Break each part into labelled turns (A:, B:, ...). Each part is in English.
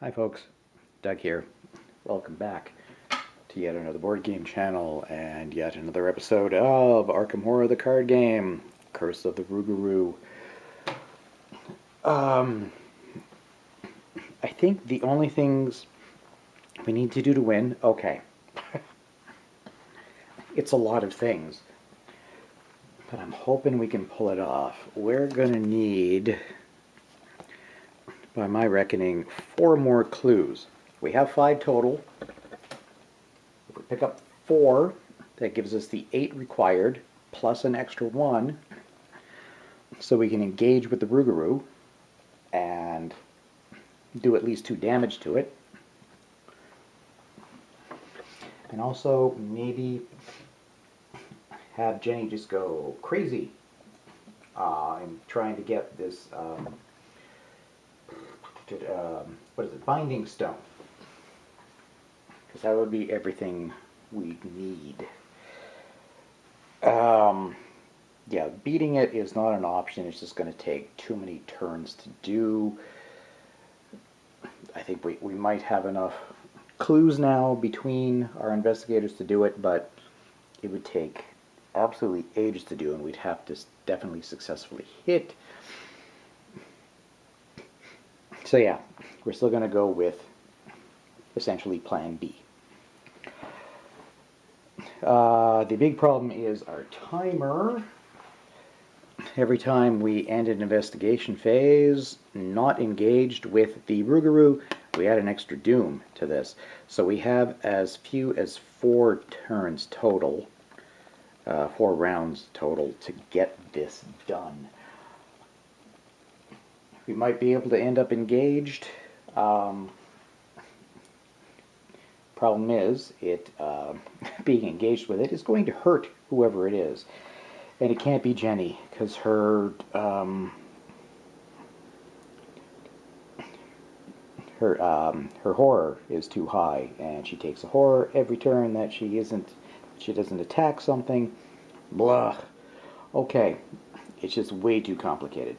A: Hi folks, Doug here. Welcome back to yet another board game channel and yet another episode of Arkham Horror the card game, Curse of the Rougarou. I think the only things we need to do to win, okay, it's a lot of things, but I'm hoping we can pull it off. We're gonna need, by my reckoning, 4 more clues. We have 5 total. If we pick up 4, that gives us the 8 required, plus an extra 1, so we can engage with the Rougarou and do at least 2 damage to it. And also maybe have Jenny just go crazy in trying to get this what is it, binding stone, because that would be everything we need. Yeah, beating it is not an option. It's just going to take too many turns to do. I think we might have enough clues now between our investigators to do it, but it would take absolutely ages to do, and we'd have to definitely successfully hit. So yeah, we're still going to go with essentially plan B. The big problem is our timer. Every time we end an investigation phase not engaged with the Rougarou, we add an extra doom to this. So we have as few as 4 turns total, 4 rounds total to get this done. We might be able to end up engaged. Problem is, being engaged with it is going to hurt whoever it is. And it can't be Jenny, because her horror is too high, and she takes a horror every turn that she doesn't attack something. Blah. Okay, it's just way too complicated.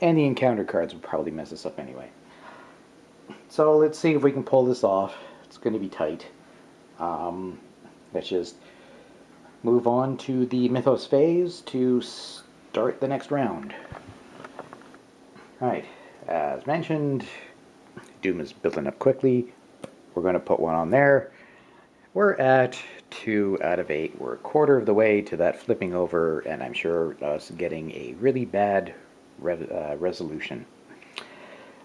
A: And the encounter cards would probably mess us up anyway. So let's see if we can pull this off. It's going to be tight. Let's just move on to the Mythos phase to start the next round. Right, as mentioned, Doom is building up quickly. We're going to put 1 on there. We're at 2 out of 8. We're a quarter of the way to that flipping over, and I'm sure us getting a really bad resolution.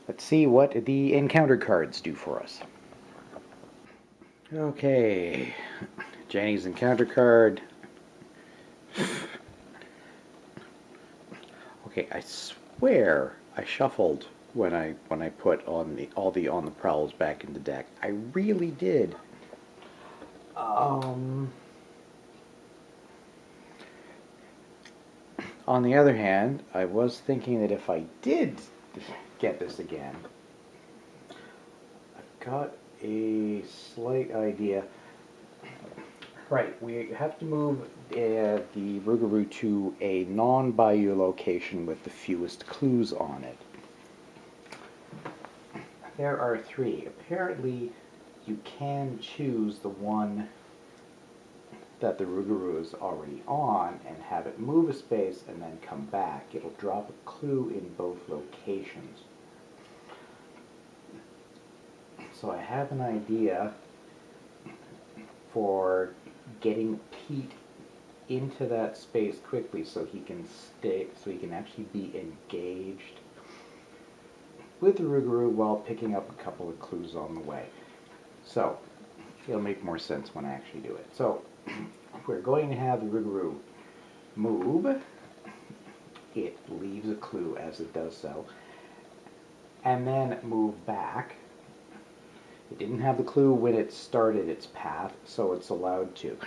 A: Let's see what the encounter cards do for us. Okay, Jenny's encounter card. Okay, I swear I shuffled when I put on all the on the prowls back in the deck. I really did. On the other hand, I was thinking that if I did get this again, I've got a slight idea. Right, we have to move the Rougarou to a non-bayou location with the fewest clues on it. There are 3. Apparently, you can choose the one that the Rougarou is already on and have it move a space and then come back. It'll drop a clue in both locations. So I have an idea for getting Pete into that space quickly so he can actually be engaged with the Rougarou while picking up a couple of clues on the way. So it'll make more sense when I actually do it. So we're going to have the Rougarou move. It leaves a clue as it does so, and then move back. It didn't have the clue when it started its path, so it's allowed to.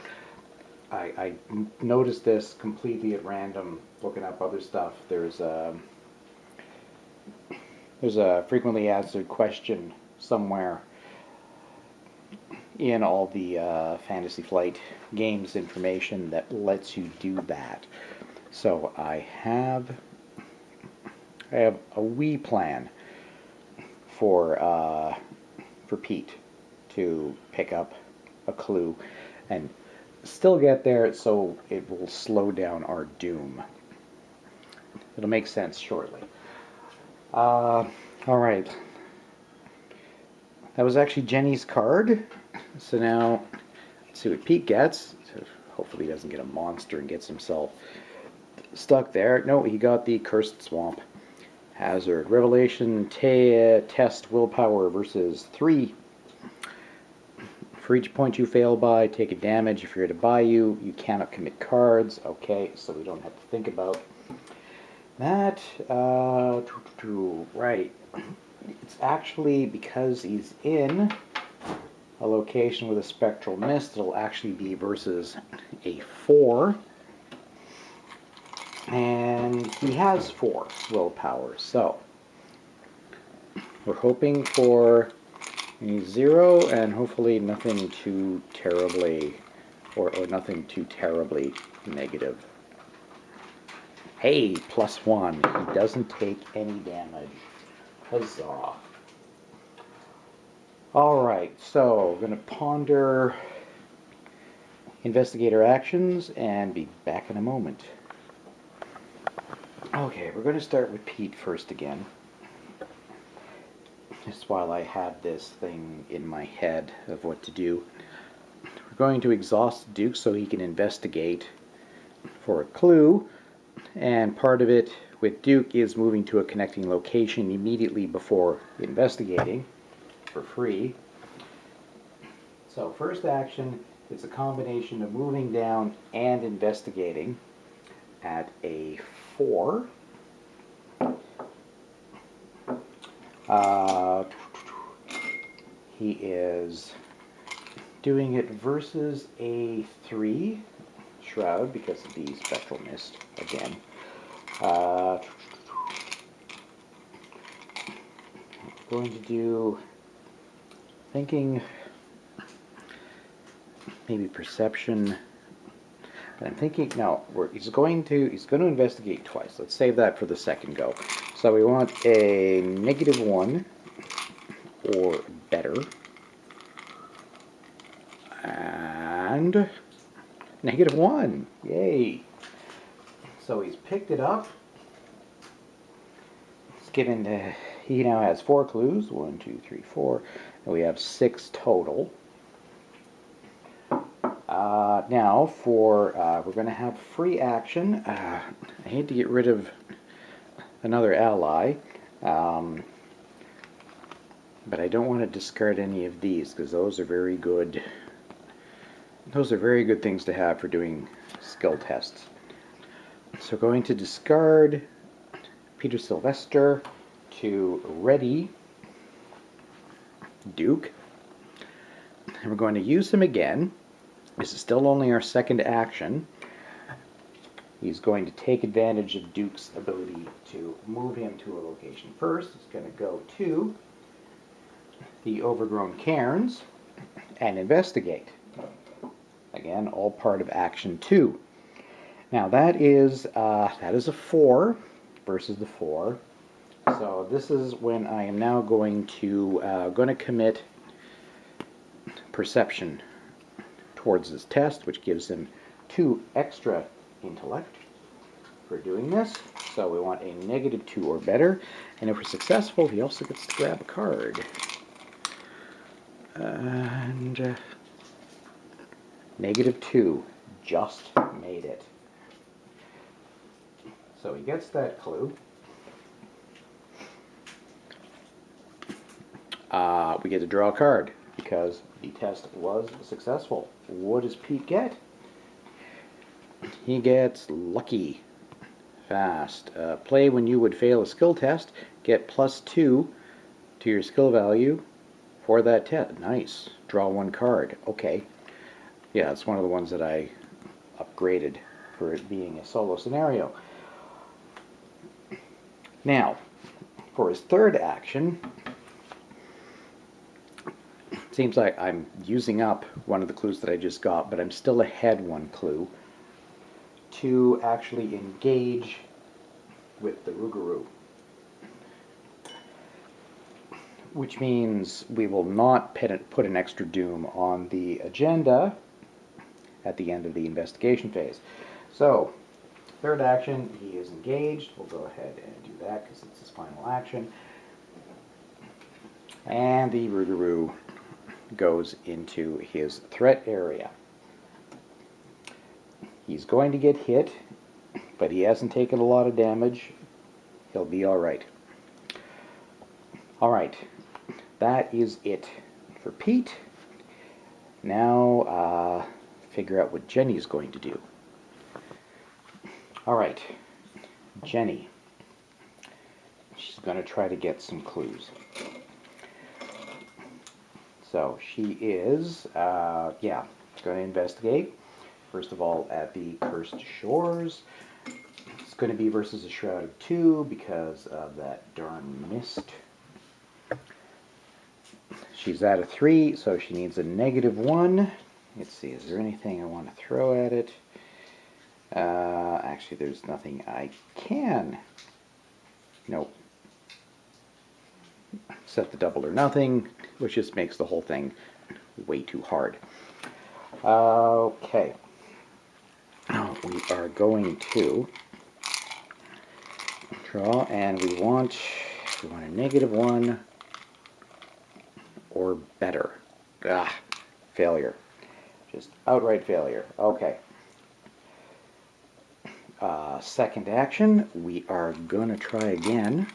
A: I noticed this completely at random, looking up other stuff. There's a frequently answered question somewhere in all the Fantasy Flight games information that lets you do that. So I have a wee plan for Pete to pick up a clue and still get there, so it will slow down our doom. It'll make sense shortly. All right. That was actually Jenny's card. So now, let's see what Pete gets. So hopefully he doesn't get a monster and gets himself stuck there. No, he got the Cursed Swamp. Hazard. Revelation, test, willpower versus 3. For each point you fail by, take a damage. If you're to buy you cannot commit cards. Okay, so we don't have to think about that. Right. It's actually, because he's in a location with a spectral mist, it'll actually be versus a 4. And he has 4 willpower, so we're hoping for a 0 and hopefully nothing too terribly, or nothing too terribly negative. Hey, +1. He doesn't take any damage. Huzzah. Alright, so we're going to ponder investigator actions and be back in a moment. Okay, we're going to start with Pete first again. Just while I had this thing in my head of what to do. We're going to exhaust Duke so he can investigate for a clue. And part of it with Duke is moving to a connecting location immediately before investigating for free. So first action is a combination of moving down and investigating at a 4. He is doing it versus a 3 shroud because of the spectral mist again. Going to do, thinking maybe perception. But I'm thinking, no, he's going to investigate twice. Let's save that for the second go. So we want a -1 or better. And -1. Yay. So he's picked it up. It's given he now has 4 clues. 1, 2, 3, 4. And we have 6 total. Now for we're going to have free action. I hate to get rid of another ally, but I don't want to discard any of these because those are very good. Those are very good things to have for doing skill tests. So going to discard Peter Sylvester to ready Duke, and we're going to use him again. This is still only our second action. He's going to take advantage of Duke's ability to move him to a location first. He's going to go to the overgrown cairns and investigate. Again, all part of action 2. Now that is a 4 versus the 4. So this is when I am now going to commit perception towards this test, which gives him 2 extra intellect for doing this. So we want a -2 or better, and if we're successful, he also gets to grab a card. And -2, just made it. So he gets that clue. We get to draw a card because the test was successful. What does Pete get? He gets lucky. Fast. Play when you would fail a skill test. Get +2 to your skill value for that test. Nice. Draw 1 card. Okay. Yeah, it's one of the ones that I upgraded for it being a solo scenario. Now, for his third action, it seems like I'm using up one of the clues that I just got, but I'm still ahead 1 clue to actually engage with the Rougarou. which means we will not put an extra doom on the agenda at the end of the investigation phase. So, third action, he is engaged. We'll go ahead and do that because it's his final action. And the Rougarou goes into his threat area. He's going to get hit, but he hasn't taken a lot of damage. He'll be alright. Alright, that is it for Pete. Now, figure out what Jenny's going to do. Alright, Jenny. She's going to try to get some clues. So, she is, going to investigate. First of all, at the Cursed Shores. It's going to be versus a Shroud of 2 because of that darn mist. She's at a 3, so she needs a -1. Let's see, is there anything I want to throw at it? Actually, there's nothing I can. Nope. Set the double or nothing, which just makes the whole thing way too hard. Okay. We are going to draw, and we want a -1 or better. Failure. Just outright failure. Okay. Second action, we are going to try again.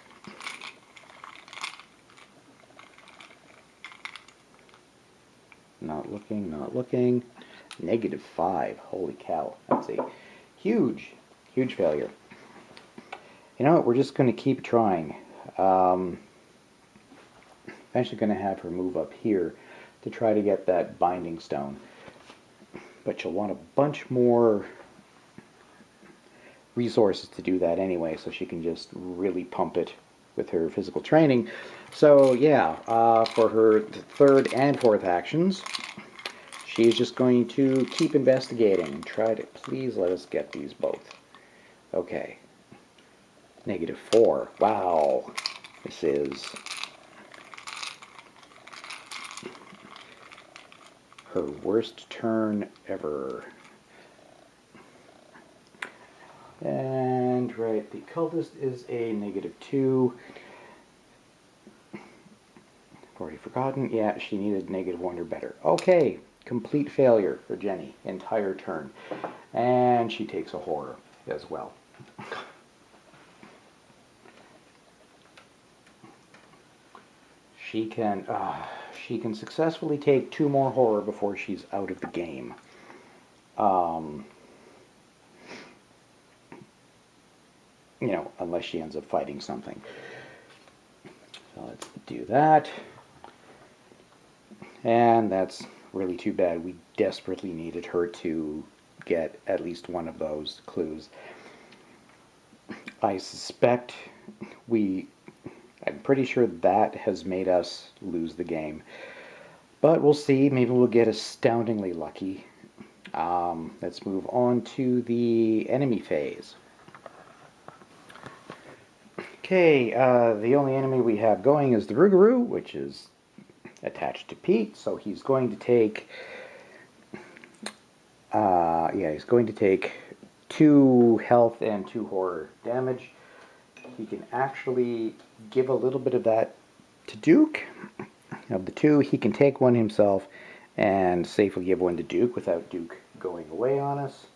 A: Not looking, not looking. -5. Holy cow. That's a huge, huge failure. You know what? We're just going to keep trying. Eventually going to have her move up here to try to get that binding stone. But she'll want a bunch more resources to do that anyway, so she can just really pump it with her physical training. So yeah, for her third and fourth actions, she's just going to keep investigating and try to, please let us get these both. Okay. -4. Wow. This is her worst turn ever. And, right, the cultist is a -2. I've already forgotten. Yeah, she needed -1 or better. Okay, complete failure for Jenny. Entire turn. And she takes a horror as well. She can successfully take 2 more horror before she's out of the game. You know, unless she ends up fighting something. So let's do that. And that's really too bad. We desperately needed her to get at least one of those clues. I suspect I'm pretty sure that has made us lose the game. But we'll see. Maybe we'll get astoundingly lucky. Let's move on to the enemy phase. Okay, the only enemy we have going is the Rougarou, which is attached to Pete, so he's going to take, he's going to take 2 health and 2 horror damage. He can actually give a little bit of that to Duke. Of the 2, he can take 1 himself and safely give 1 to Duke without Duke going away on us.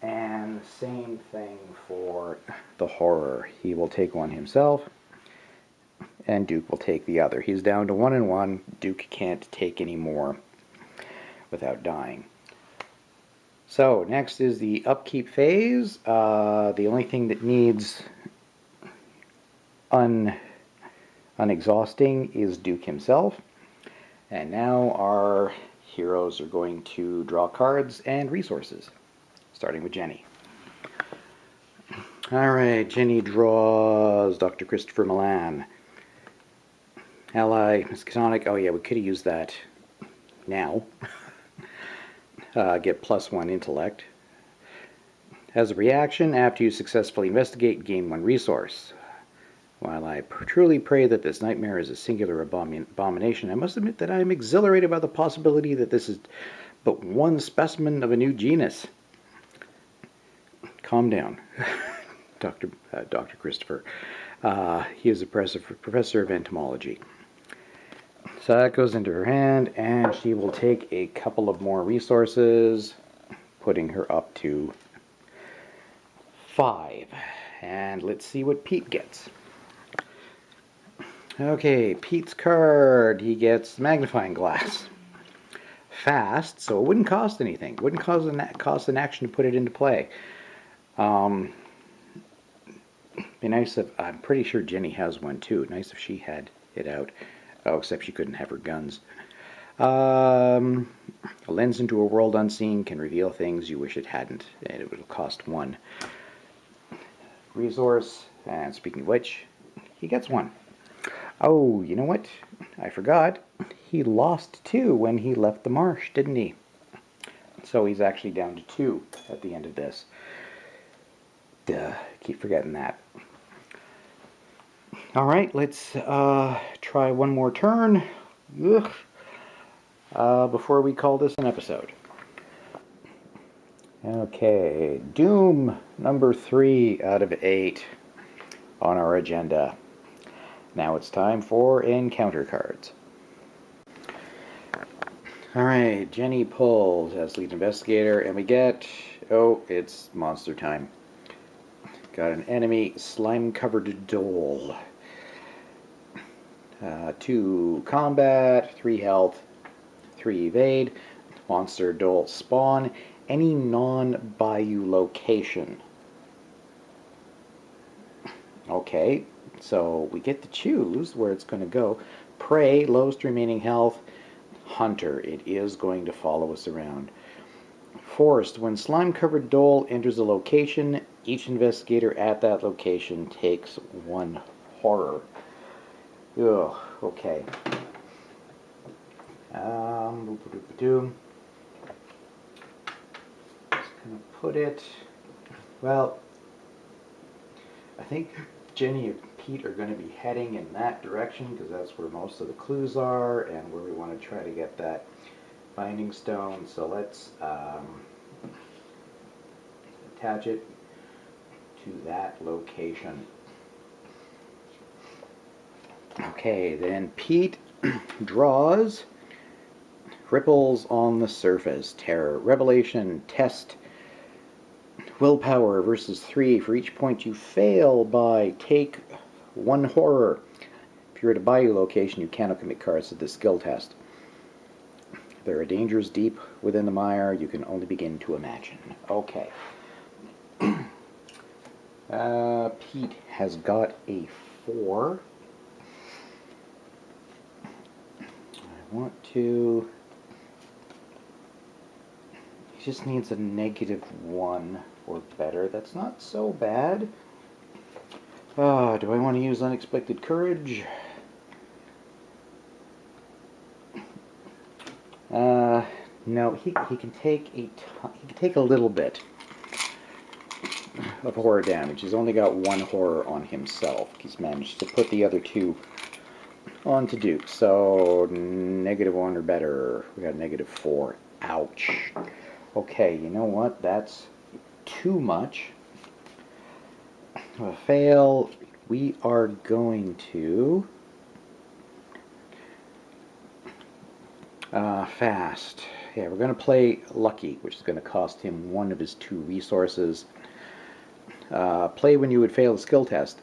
A: And the same thing for the horror. He will take 1 himself, and Duke will take the other. He's down to 1 and 1. Duke can't take any more without dying. So, next is the upkeep phase. The only thing that needs unexhausting is Duke himself. And now our heroes are going to draw cards and resources. Starting with Jenny. Alright, Jenny draws Dr. Christopher Milan. Ally, Miskatonic. Oh yeah, we could have used that now. Get +1 intellect. As a reaction, after you successfully investigate, gain 1 resource. While I truly pray that this nightmare is a singular abomination, I must admit that I am exhilarated by the possibility that this is but one specimen of a new genus. Calm down, Dr. Christopher. He is a professor of entomology. So that goes into her hand, and she will take a couple of more resources, putting her up to 5. And let's see what Pete gets. Okay, Pete's card. He gets magnifying glass. Fast, so it wouldn't cost anything. It wouldn't cost an action to put it into play. Be nice if, I'm pretty sure Jenny has one too. Nice if she had it out. Oh, except she couldn't have her guns. A lens into a world unseen can reveal things you wish it hadn't, and it will cost 1 resource. And speaking of which, he gets 1. Oh, you know what? I forgot. He lost 2 when he left the marsh, didn't he? So he's actually down to 2 at the end of this. Duh, keep forgetting that. Alright, let's try one more turn before we call this an episode. Okay, Doom number 3 out of 8 on our agenda. Now it's time for encounter cards. Alright, Jenny pulls as lead investigator, and we get, oh, it's monster time. Got an enemy slime-covered doll. 2 combat, 3 health, 3 evade. Monster doll spawn any non-bayou location. Okay, so we get to choose where it's going to go. Prey, lowest remaining health. Hunter, it is going to follow us around. Forest, when slime-covered doll enters a location, each investigator at that location takes 1 horror. Ugh, okay. Just gonna put it, well, I think Jenny and Pete are going to be heading in that direction because that's where most of the clues are and where we want to try to get that binding stone. So let's attach it to that location. Okay, then Pete draws Ripples on the Surface, Terror, Revelation, Test, Willpower versus 3. For each point you fail by, take 1 horror. If you're at a bayou location, you cannot commit cards to the skill test. There are dangers deep within the mire you can only begin to imagine. Okay. Pete has got a 4. I want to... He just needs a -1 or better. That's not so bad. Do I want to use Unexpected Courage? No, he can take a little bit of horror damage. He's only got 1 horror on himself. He's managed to put the other 2 on to Duke. So -1 or better. We got -4. Ouch. Okay, you know what? That's too much. Fail. We are going to fast. Yeah, we're going to play Lucky, which is going to cost him 1 of his 2 resources. Play when you would fail a skill test.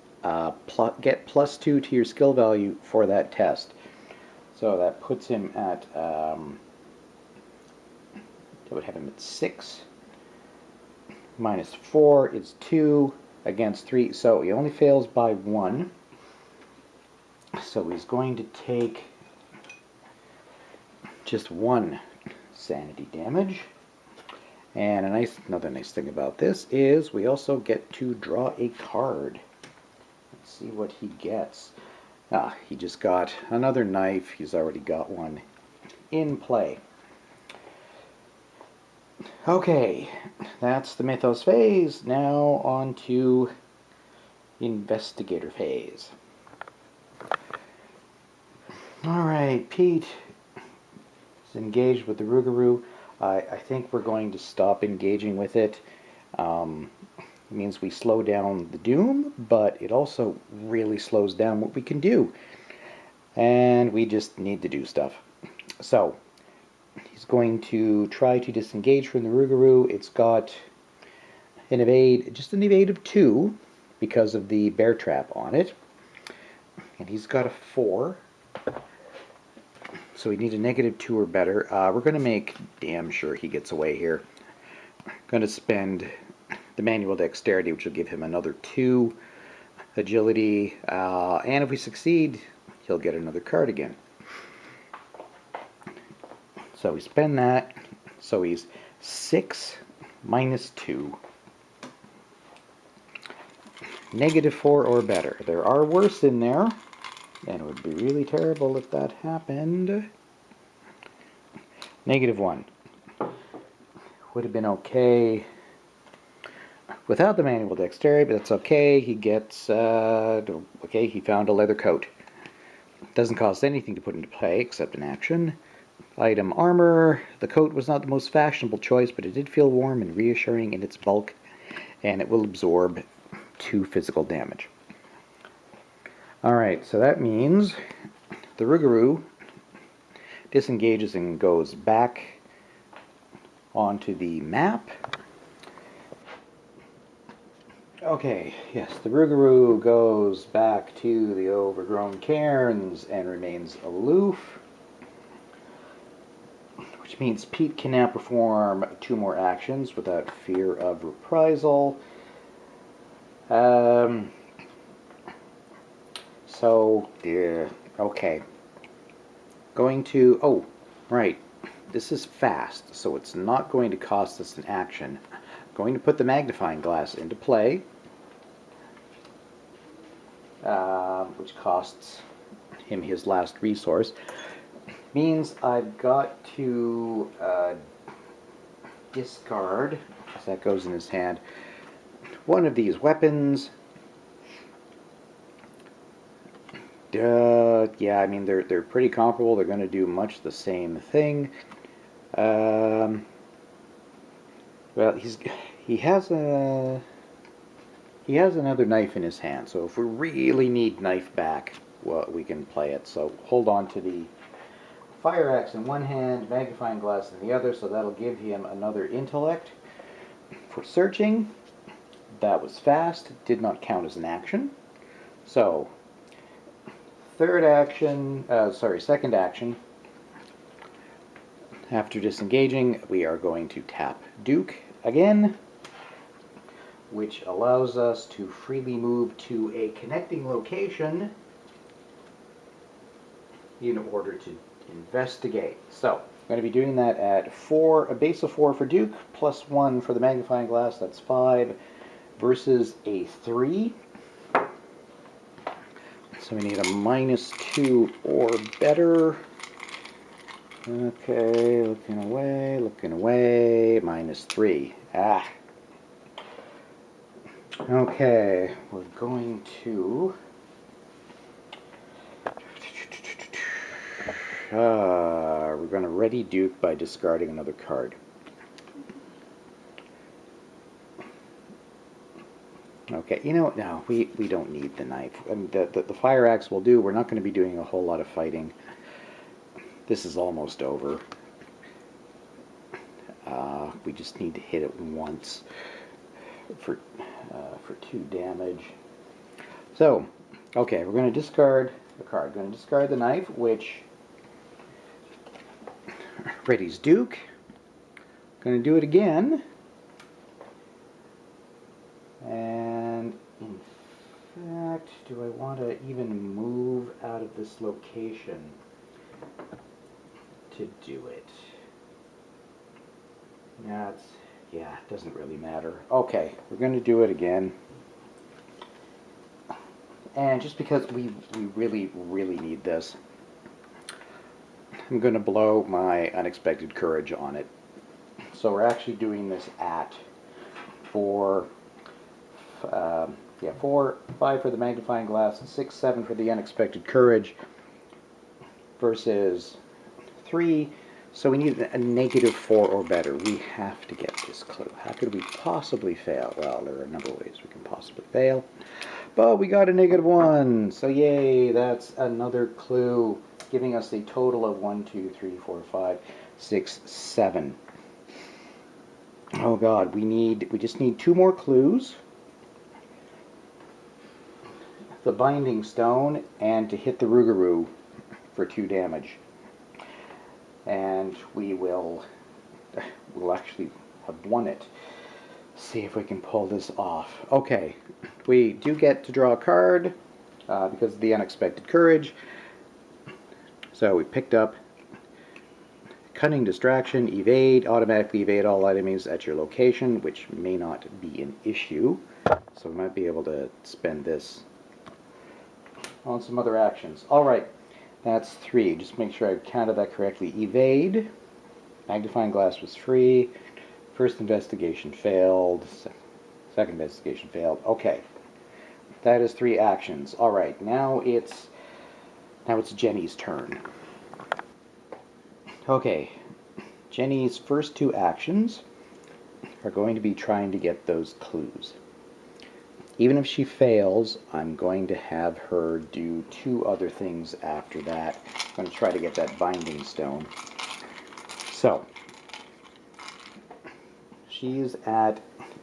A: Get +2 to your skill value for that test. So that puts him at, that would have him at 6. -4 is 2 against 3. So he only fails by 1. So he's going to take just 1 sanity damage. And another nice thing about this is we also get to draw a card. Let's see what he gets. He just got another knife. He's already got one in play. Okay, that's the Mythos phase. Now on to Investigator phase. Alright, Pete is engaged with the Rougarou. I think we're going to stop engaging with it. It means we slow down the doom, but it also really slows down what we can do. And we just need to do stuff. So, he's going to try to disengage from the Rougarou. It's got an evade, just an evade of 2 because of the bear trap on it. And he's got a 4. So we need a -2 or better. We're going to make damn sure he gets away here. Going to spend the manual dexterity, which will give him another 2 agility. And if we succeed, he'll get another card again. So we spend that. So he's 6 minus 2. -4 or better. There are worse in there. And it would be really terrible if that happened. -1. Would have been okay without the manual dexterity, but that's okay. He gets, okay, he found a leather coat. Doesn't cost anything to put into play except an action. Item armor. The coat was not the most fashionable choice, but it did feel warm and reassuring in its bulk, and it will absorb 2 physical damage. Alright, so that means the Rougarou disengages and goes back onto the map. Okay, yes, the Rougarou goes back to the overgrown cairns and remains aloof, which means Pete can now perform 2 more actions without fear of reprisal. So, yeah, okay. Going to, oh, right. This is fast, so it's not going to cost us an action. Going to put the magnifying glass into play, which costs him his last resource. Means I've got to discard, because that goes in his hand, one of these weapons. Yeah, I mean, they're pretty comparable. They're going to do much the same thing. Well, he has another knife in his hand, so if we really need knife back, well, we can play it. So hold on to the fire axe in one hand, magnifying glass in the other, so that'll give him another intellect. For searching, that was fast. It did not count as an action. So, second action. After disengaging, we are going to tap Duke again, which allows us to freely move to a connecting location in order to investigate. So, I'm going to be doing that at a base of 4 for Duke, plus 1 for the magnifying glass, that's 5, versus a 3. So we need a -2 or better. Okay, looking away, -3. Ah. Okay, we're going to... we're going to ready Duke by discarding another card. Okay, you know what? No, we don't need the knife. I mean, the fire axe will do. We're not going to be doing a whole lot of fighting. This is almost over. We just need to hit it once for 2 damage. So, okay, we're going to discard the card. We're going to discard the knife, which readies Duke. Going to do it again. And in fact, do I want to even move out of this location to do it? Yeah, it doesn't really matter. Okay, we're going to do it again. And just because we really, really need this, I'm going to blow my unexpected courage on it. So we're actually doing this at 4, 5 for the magnifying glass, and 6, 7 for the unexpected courage, versus 3. So we need a -4 or better. We have to get this clue. How could we possibly fail? Well, there are a number of ways we can possibly fail. But we got a -1. So yay, that's another clue, giving us a total of 1, 2, 3, 4, 5, 6, 7. Oh god, we just need 2 more clues. The Binding Stone, and to hit the Rougarou for 2 damage. And we'll actually have won it. See if we can pull this off. Okay, we do get to draw a card because of the Unexpected Courage. So we picked up Cunning Distraction, Evade, automatically evade all enemies at your location, which may not be an issue. So we might be able to spend this on some other actions. Alright, that's 3. Just make sure I counted that correctly. Evade, Magnifying Glass was free, first investigation failed, second investigation failed. Okay, that is 3 actions. Alright, now it's Jenny's turn. Okay, Jenny's first 2 actions are going to be trying to get those clues. Even if she fails, I'm going to have her do 2 other things after that. I'm going to try to get that Binding Stone. So, she's at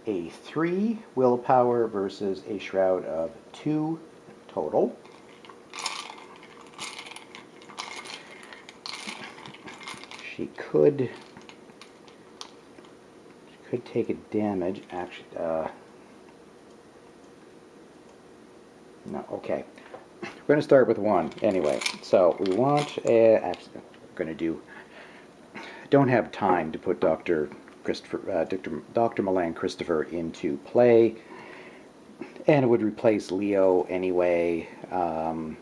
A: a 3 willpower versus a shroud of 2 total. She could take a damage, actually. No, okay. We're going to start with 1 anyway. So we want actually, we're going to do. I don't have time to put Dr. Milan Christopher into play, and it would replace Leo anyway. And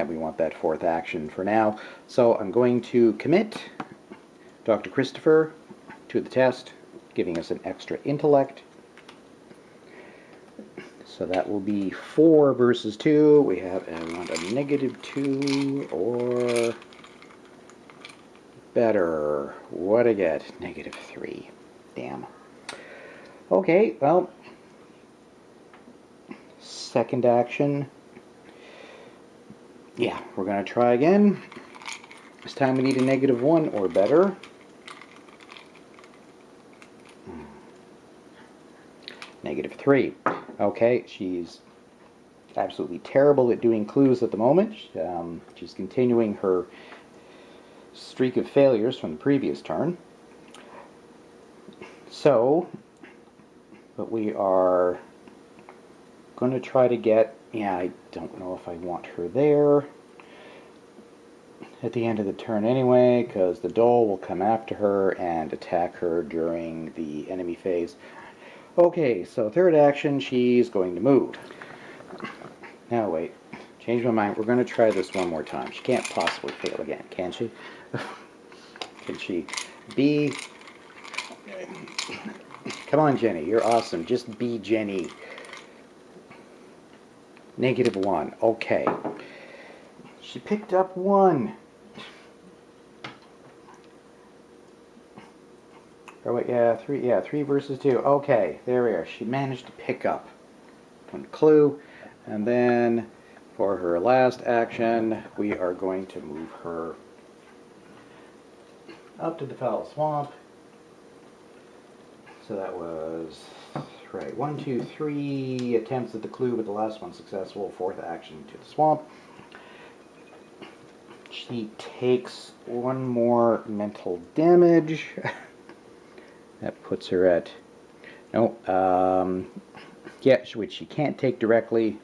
A: we want that 4th action for now. So I'm going to commit Dr. Christopher to the test, giving us an extra intellect. So that will be 4 versus 2. We want a -2 or better. What I get? -3. Damn. Okay, well, second action. Yeah, we're going to try again. This time we need a -1 or better. -3. Okay, she's absolutely terrible at doing clues at the moment. She's continuing her streak of failures from the previous turn. So, but we are going to try to get, yeah, I don't know if I want her there at the end of the turn anyway, because the Dole will come after her and attack her during the enemy phase. Okay, so 3rd action, she's going to move. Now wait, change my mind. We're going to try this one more time. She can't possibly fail again, can she? Can she be... Come on, Jenny, you're awesome. Just be Jenny. -1. Okay. She picked up 1. Or wait, yeah, 3. Yeah, 3 versus 2. Okay, there we are. She managed to pick up 1 clue, and then for her last action, we are going to move her up to the Foul Swamp. So that was right. 1, 2, 3 attempts at the clue, but the last one successful. 4th action to the swamp. She takes 1 more mental damage. That puts her at, no, yeah, which she can't take directly.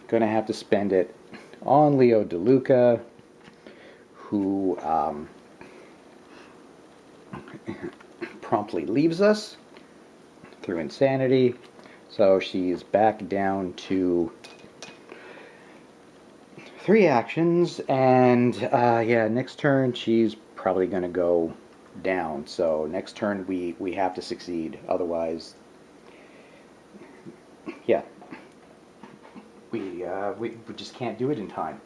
A: Gonna have to spend it on Leo DeLuca, who promptly leaves us through insanity. So she's back down to 3 actions, and yeah, next turn she's probably gonna go down. So next turn we have to succeed, otherwise, yeah, we just can't do it in time.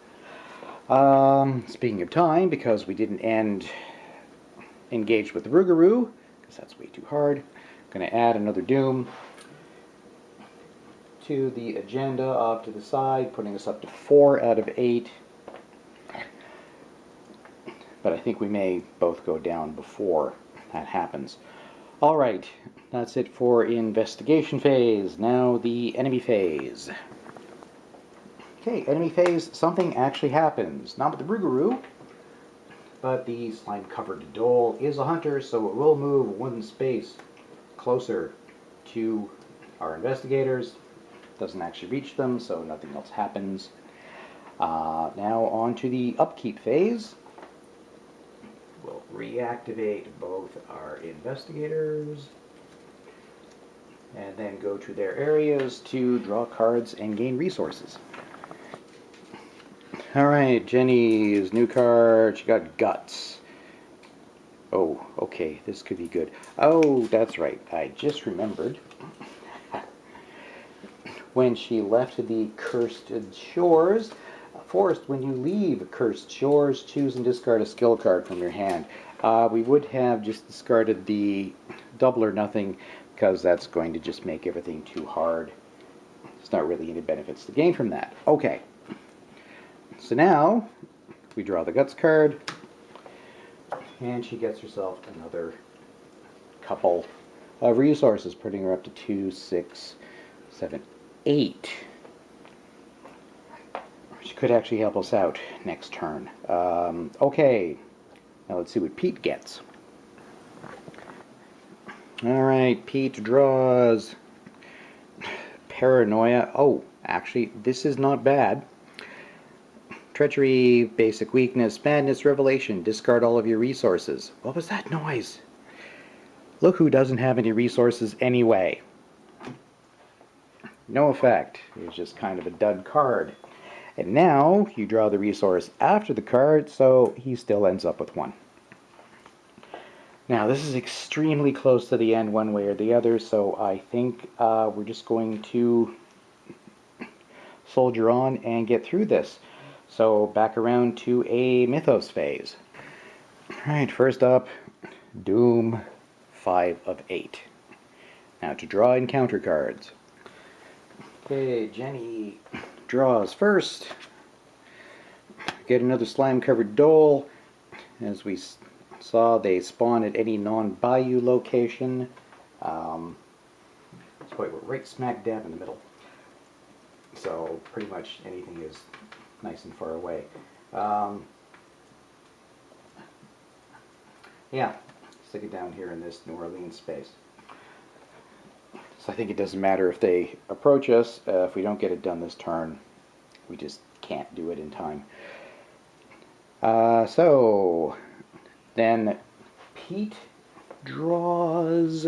A: Speaking of time, because we didn't end engaged with the Rougarou, because that's way too hard, I'm going to add another Doom to the agenda off to the side, putting us up to 4 out of 8. But I think we may both go down before that happens. Alright, that's it for investigation phase. Now the enemy phase. Okay, enemy phase, something actually happens. Not with the Rougarou, but the slime-covered Dole is a hunter, so it will move 1 space closer to our investigators. Doesn't actually reach them, so nothing else happens. Now on to the upkeep phase. We'll reactivate both our investigators and then go to their areas to draw cards and gain resources. Alright, Jenny's new card, she got Guts. Oh, okay, this could be good. Oh, that's right, I just remembered. When she left the Cursed Shores forest, when you leave Cursed Shores, choose and discard a skill card from your hand. We would have just discarded the double or nothing, because that's going to just make everything too hard. There's not really any benefits to gain from that. Okay. So now, we draw the Guts card, and she gets herself another couple of resources, putting her up to 2, 6, 7, 8. She could actually help us out next turn. Okay, now let's see what Pete gets. Alright, Pete draws Paranoia. Oh, actually, this is not bad. Treachery, basic weakness, madness, revelation. Discard all of your resources. What was that noise? Look who doesn't have any resources anyway. No effect. It's just kind of a dud card. And now you draw the resource after the card, so he still ends up with 1. Now this is extremely close to the end one way or the other, so I think we're just going to soldier on and get through this. So back around to a Mythos phase. Alright, first up, Doom, 5 of 8. Now to draw encounter cards. Okay, Jenny draws first. Get another slime-covered Dole. As we saw, they spawn at any non-bayou location. That's why we're right smack dab in the middle. So pretty much anything is nice and far away. Yeah, stick it down here in this New Orleans space. So I think it doesn't matter if they approach us. If we don't get it done this turn, we just can't do it in time. So then Pete draws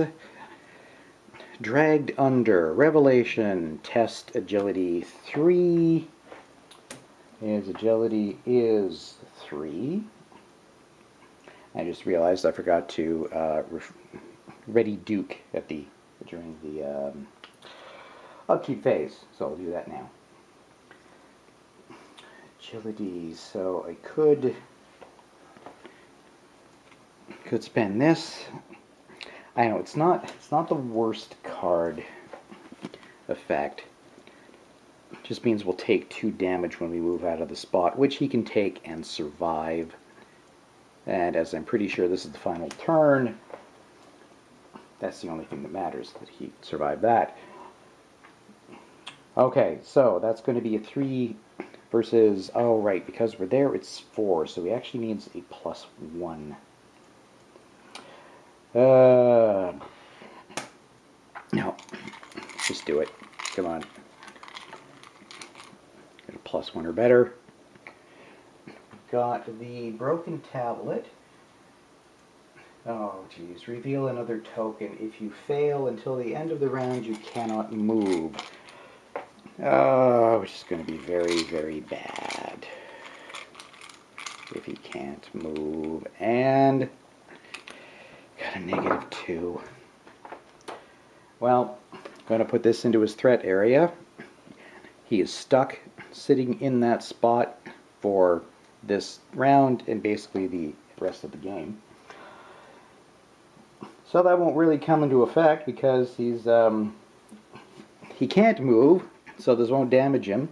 A: Dragged Under, Revelation, Test Agility 3. His agility is 3. I just realized I forgot to ready Duke at during the upkeep phase, so I'll do that now. Agility, so I could spend this. I know it's not the worst card effect. It just means we'll take 2 damage when we move out of the spot, which he can take and survive. And as I'm pretty sure this is the final turn, that's the only thing that matters, that he survived that. Okay, so that's going to be a 3 versus, oh right, because we're there it's 4, so he actually needs a +1. No, just do it. Come on. Get a +1 or better. Got the Broken Tablet. Oh, geez. Reveal another token. If you fail until the end of the round, you cannot move. Oh, which is going to be very, very bad. If he can't move. And got a -2. Well, I'm going to put this into his threat area. He is stuck sitting in that spot for this round and basically the rest of the game. So that won't really come into effect because he can't move, so this won't damage him.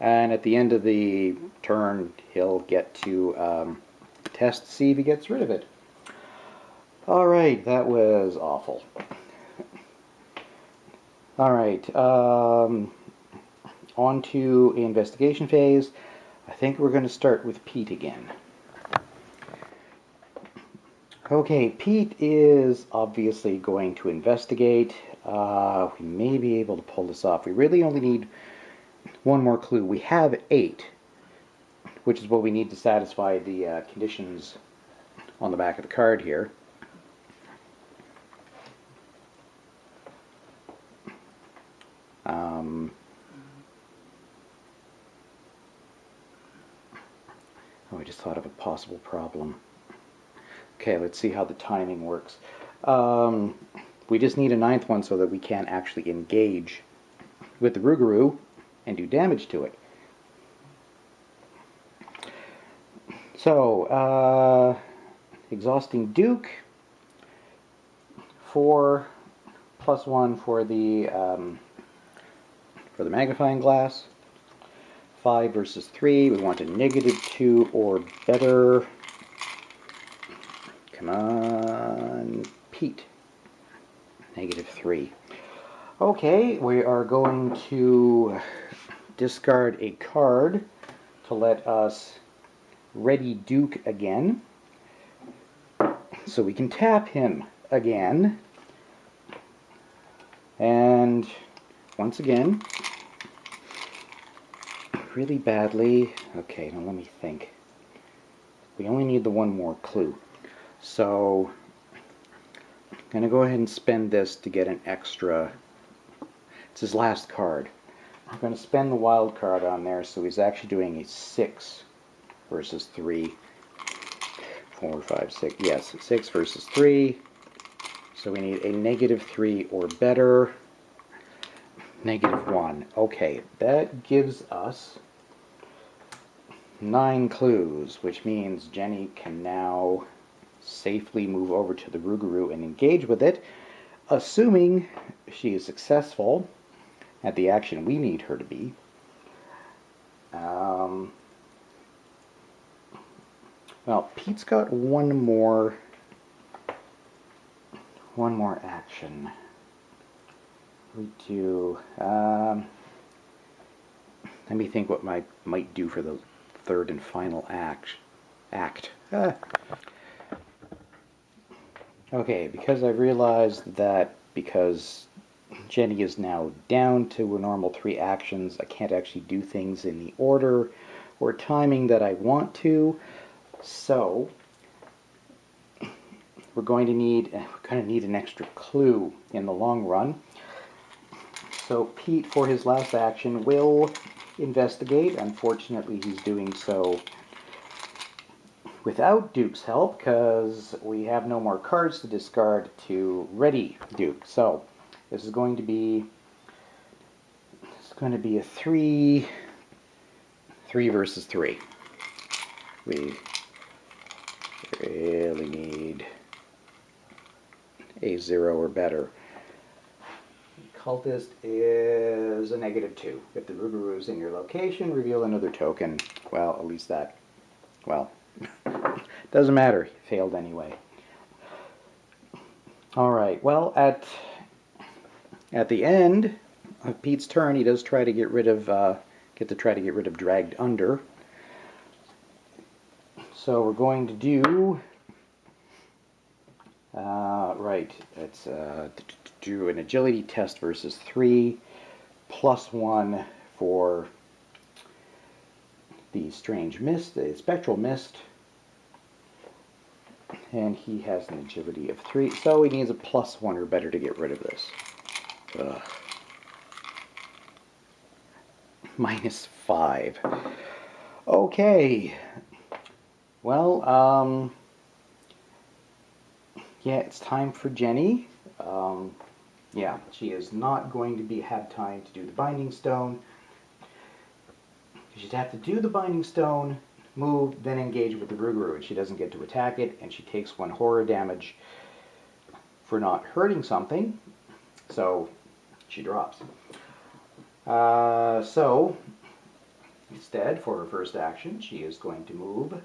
A: And at the end of the turn, he'll get to test to see if he gets rid of it. Alright, that was awful. Alright, on to the investigation phase. I think we're going to start with Pete again. Okay, Pete is obviously going to investigate. We may be able to pull this off. We really only need one more clue. We have 8, which is what we need to satisfy the conditions on the back of the card here. Oh, I just thought of a possible problem. Okay, let's see how the timing works. We just need a 9th one so that we can actually engage with the Rougarou and do damage to it. So, Exhausting Duke, 4 +1 for the magnifying glass. 5 versus 3. We want a -2 or better. Come on, Pete. -3. Okay, we are going to discard a card to let us ready Duke again, so we can tap him again. And once again, really badly. Okay, now let me think. We only need the one more clue. So I'm going to go ahead and spend this to get an extra. It's his last card. I'm going to spend the wild card on there, so he's actually doing a 6 versus 3. 4, 5, 6. Yes, 6 versus 3. So we need a -3 or better. -1. Okay, that gives us 9 clues, which means Jenny can now safely move over to the Rougarou and engage with it, assuming she is successful at the action we need her to be. Well, Pete's got one more action. We do. Let me think what I might do for the 3rd and final act. Okay, because I realized that because Jenny is now down to a normal 3 actions, I can't actually do things in the order or timing that I want to. So we're going to need an extra clue in the long run. So Pete, for his last action, will investigate. Unfortunately, he's doing so without Duke's help, because we have no more cards to discard to ready Duke. So this is going to be a 3 versus 3. We really need a 0 or better. Cultist is a -2. If the Rougarou is in your location, reveal another token. Well, at least that, well, doesn't matter. He failed anyway. Alright, well, at the end of Pete's turn, he does try to get rid of Dragged Under. So we're going to do, it's do an agility test versus 3, +1 for the strange mist, the spectral mist, and he has an agility of 3, so he needs a +1 or better to get rid of this. Ugh. -5. Okay. Well, yeah, it's time for Jenny. Yeah, she is not going to have time to do the Binding Stone. She'd have to do the Binding Stone, move, then engage with the Rougarou, and she doesn't get to attack it, and she takes 1 horror damage for not hurting something, so she drops. So instead, for her first action, she is going to move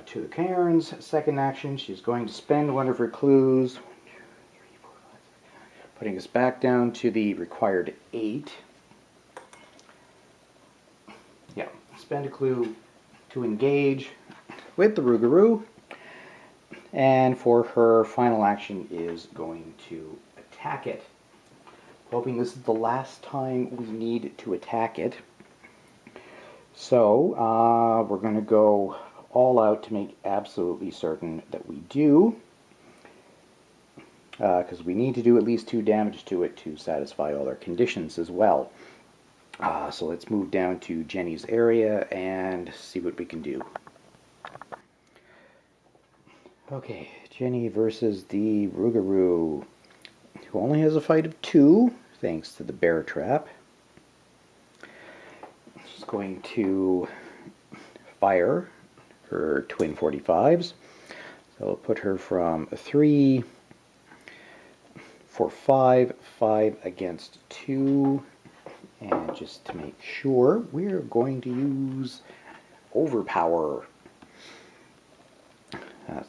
A: to the cairns. Second action, she's going to spend 1 of her clues, putting us back down to the required 8. Yeah, spend a clue to engage with the Rougarou, and for her final action is going to attack it. Hoping this is the last time we need to attack it. So we're going to go all out to make absolutely certain that we do, because we need to do at least 2 damage to it to satisfy all our conditions as well. So let's move down to Jenny's area and see what we can do. Okay, Jenny versus the Rougarou, who only has a fight of 2, thanks to the bear trap. She's going to fire her twin 45s. So I'll put her from 3 for 5, 5 against 2. And just to make sure, we're going to use overpower.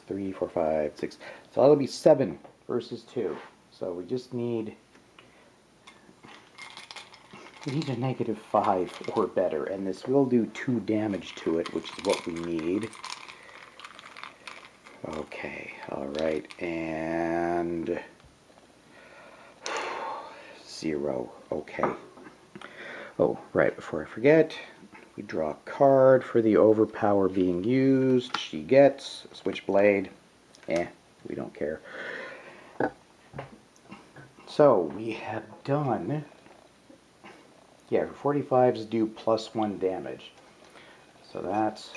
A: 3, 4, 5, 6. So that'll be 7 versus 2. So we just need a -5 or better, and this will do 2 damage to it, which is what we need. Okay, alright, and 0. Okay. Oh, right, before I forget, we draw a card for the overpower being used. She gets Switchblade. We don't care. So, we have done... Yeah, 45s do +1 damage. So that's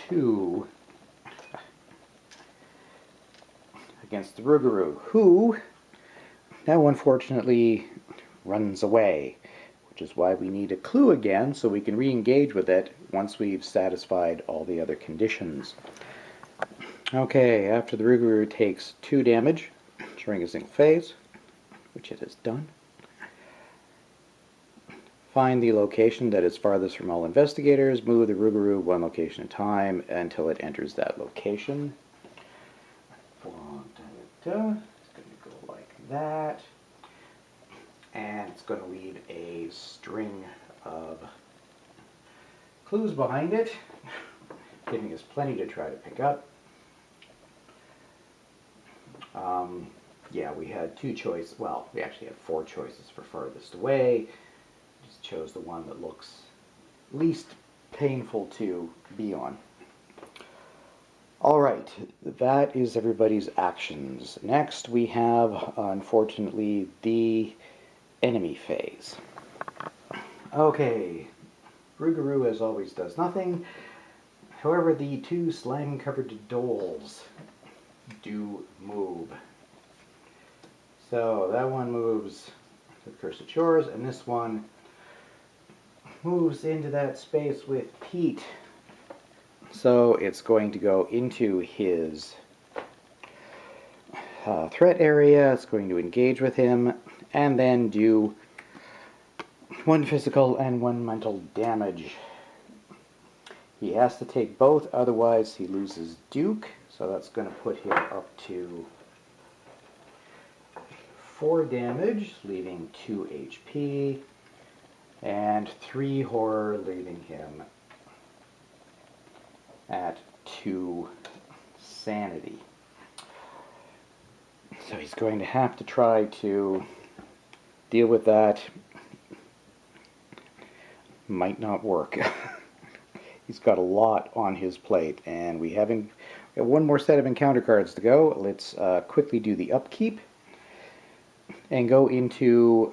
A: 2 against the Rougarou, who now unfortunately runs away, which is why we need a clue again so we can re-engage with it once we've satisfied all the other conditions. Okay, after the Rougarou takes 2 damage during a single phase, which it has done, find the location that is farthest from all investigators, move the Rougarou 1 location at a time until it enters that location. It's going to go like that. And it's going to leave a string of clues behind it, giving us plenty to try to pick up. Yeah, we had 2 choices. Well, we actually had 4 choices for farthest away. Just chose the one that looks least painful to be on. Alright, that is everybody's actions. Next we have, unfortunately, the enemy phase. Okay, Rougarou as always does nothing. However, the 2 slime-covered dolls do move. So that one moves to the Curse of Chores, and this one moves into that space with Pete. So it's going to go into his threat area, it's going to engage with him, and then do 1 physical and 1 mental damage. He has to take both, otherwise he loses Duke, so that's going to put him up to 4 damage, leaving 2 HP, and 3 horror, leaving him at 2 sanity. So he's going to have to try to deal with that. Might not work. He's got a lot on his plate, and we have 1 more set of encounter cards to go. Let's quickly do the upkeep and go into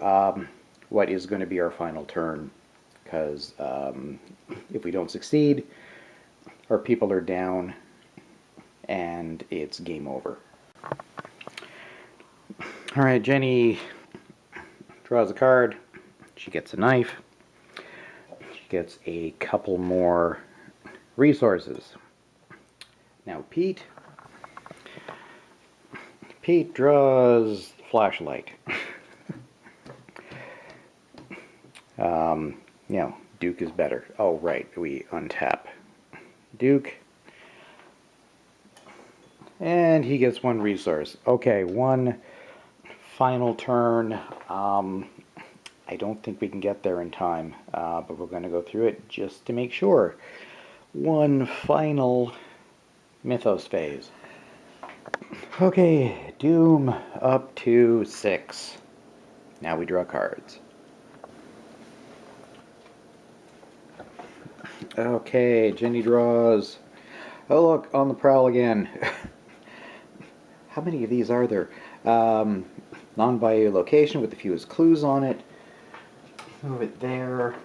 A: what is going to be our final turn, because if we don't succeed, our people are down and it's game over. Alright, Jenny draws a card. She gets a knife. gets a couple more resources. Now Pete draws flashlight. You know, Duke is better. Oh, right, we untap Duke. And he gets one resource. Okay, one final turn. I don't think we can get there in time, but we're going to go through it just to make sure. One final Mythos phase. Okay, Doom up to 6. Now we draw cards. Okay, Jenny draws. Oh look, on the prowl again. How many of these are there? Non-bayou location with the fewest clues on it. Move it there.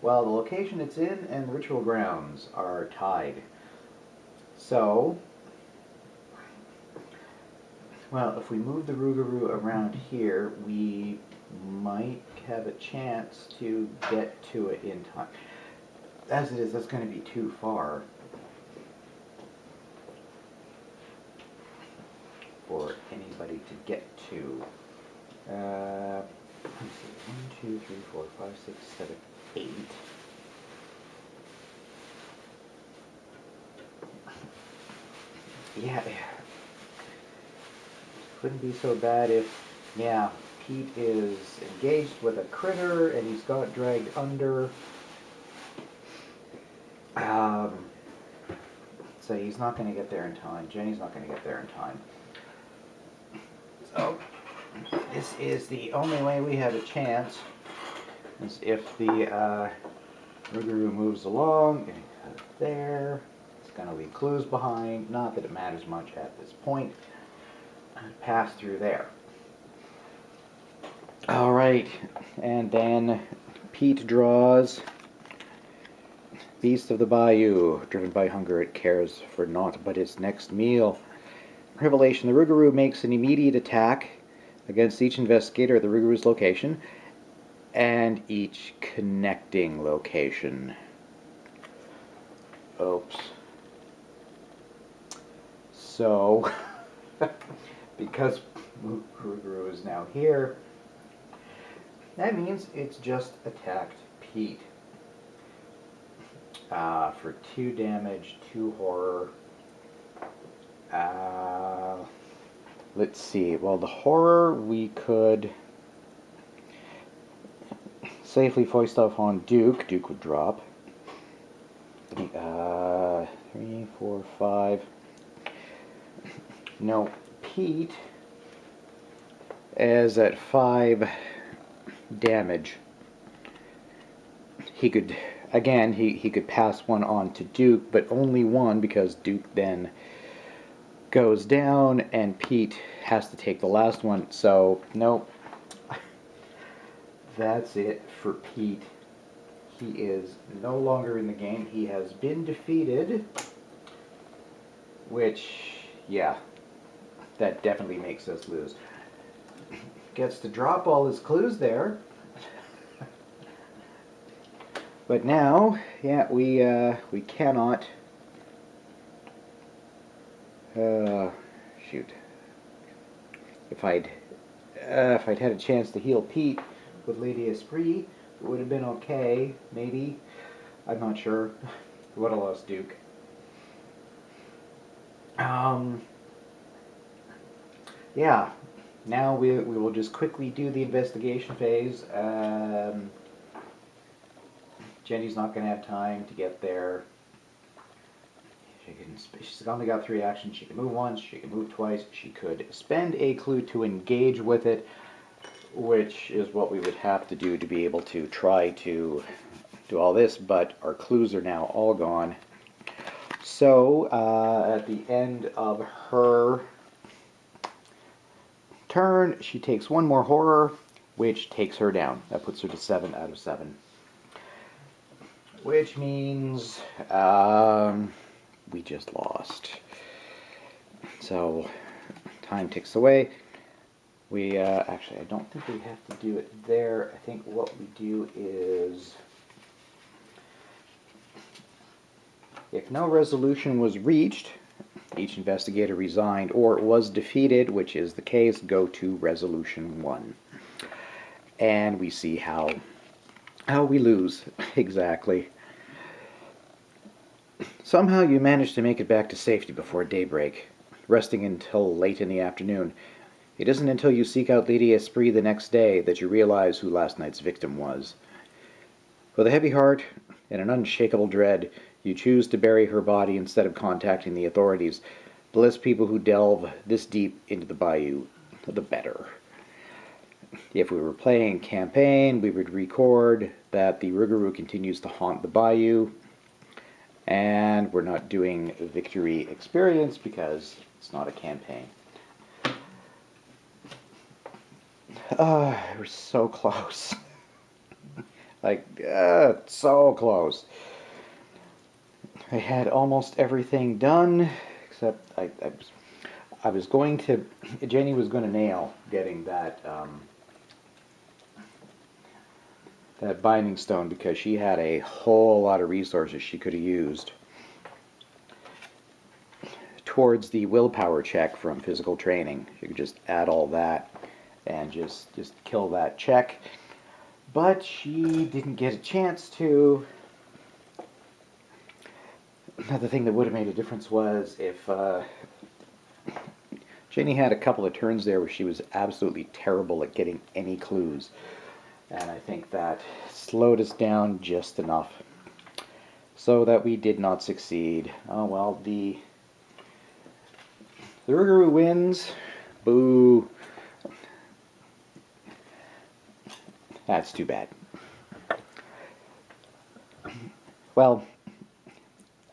A: Well, the location it's in and the ritual grounds are tied. So, well, if we move the Rougarou around here, we might have a chance to get to it in time. As it is, that's going to be too far for anybody to get to. Let's see, 1, 2, 3, 4, 5, 6, 7, 8. Yeah, couldn't be so bad if, yeah, Pete is engaged with a critter and he's got dragged under. So he's not going to get there in time. Jenny's not going to get there in time. So this is the only way we have a chance, is if the Rougarou moves along and there. It's going to leave clues behind. Not that it matters much at this point. Pass through there. Alright, and then Pete draws Beast of the Bayou. Driven by hunger, it cares for naught but its next meal. Revelation: the Rougarou makes an immediate attack against each investigator at the Rougarou's location and each connecting location. Oops. So, because Rougarou is now here, that means it's just attacked Pete. For 2 damage, 2 horror. Let's see. Well, the horror we could safely foist off on Duke. Duke would drop. 3, 4, 5. No, Pete is at 5 damage. He could, again, he could pass one on to Duke, but only one, because Duke then goes down and Pete has to take the last one. So, nope. That's it for Pete. He is no longer in the game. He has been defeated, which, yeah, that definitely makes us lose. Gets to drop all his clues there. But now, yeah, we cannot. Shoot. If I'd had a chance to heal Pete with Lady Esprit, it would have been okay. Maybe. I'm not sure. Would have lost Duke. Yeah. Now we will just quickly do the investigation phase. Jenny's not going to have time to get there. She's only got 3 actions. She can move once, she can move twice, she could spend a clue to engage with it, which is what we would have to do to be able to try to do all this, but our clues are now all gone. So, at the end of her turn, she takes 1 more horror, which takes her down. That puts her to 7 out of 7. Which means we just lost. So time ticks away. We actually, I don't think we have to do it there. I think what we do is If no resolution was reached, each investigator resigned or was defeated, which is the case, go to resolution 1. And we see how we lose, exactly. Somehow you manage to make it back to safety before daybreak, resting until late in the afternoon. It isn't until you seek out Lady Esprit the next day that you realize who last night's victim was. With a heavy heart and an unshakable dread, you choose to bury her body instead of contacting the authorities. The less people who delve this deep into the bayou, the better. If we were playing campaign, we would record that the Rougarou continues to haunt the bayou, and we're not doing victory experience because it's not a campaign. We're so close. Like, so close. I had almost everything done, except I was going to, Jenny was going to nail getting that, that binding stone because she had a whole lot of resources she could have used towards the willpower check from physical training. She could just add all that and just kill that check. But she didn't get a chance to. Another thing that would have made a difference was if Jenny had a couple of turns there where she was absolutely terrible at getting any clues. And I think that slowed us down just enough so that we did not succeed. Oh well, the Rougarou wins. Boo. That's too bad. Well,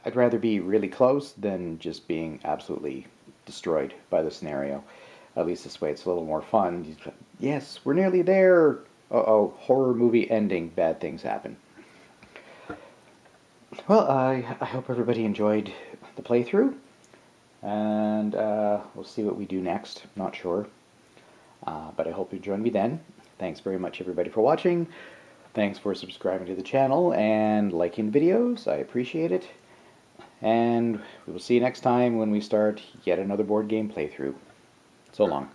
A: I'd rather be really close than just being absolutely destroyed by the scenario. At least this way it's a little more fun. Yes, we're nearly there. Uh-oh, horror movie ending, bad things happen. Well, I hope everybody enjoyed the playthrough, and we'll see what we do next. Not sure, but I hope you join me then. Thanks very much, everybody, for watching. Thanks for subscribing to the channel and liking the videos. I appreciate it. And we will see you next time when we start yet another board game playthrough. So long.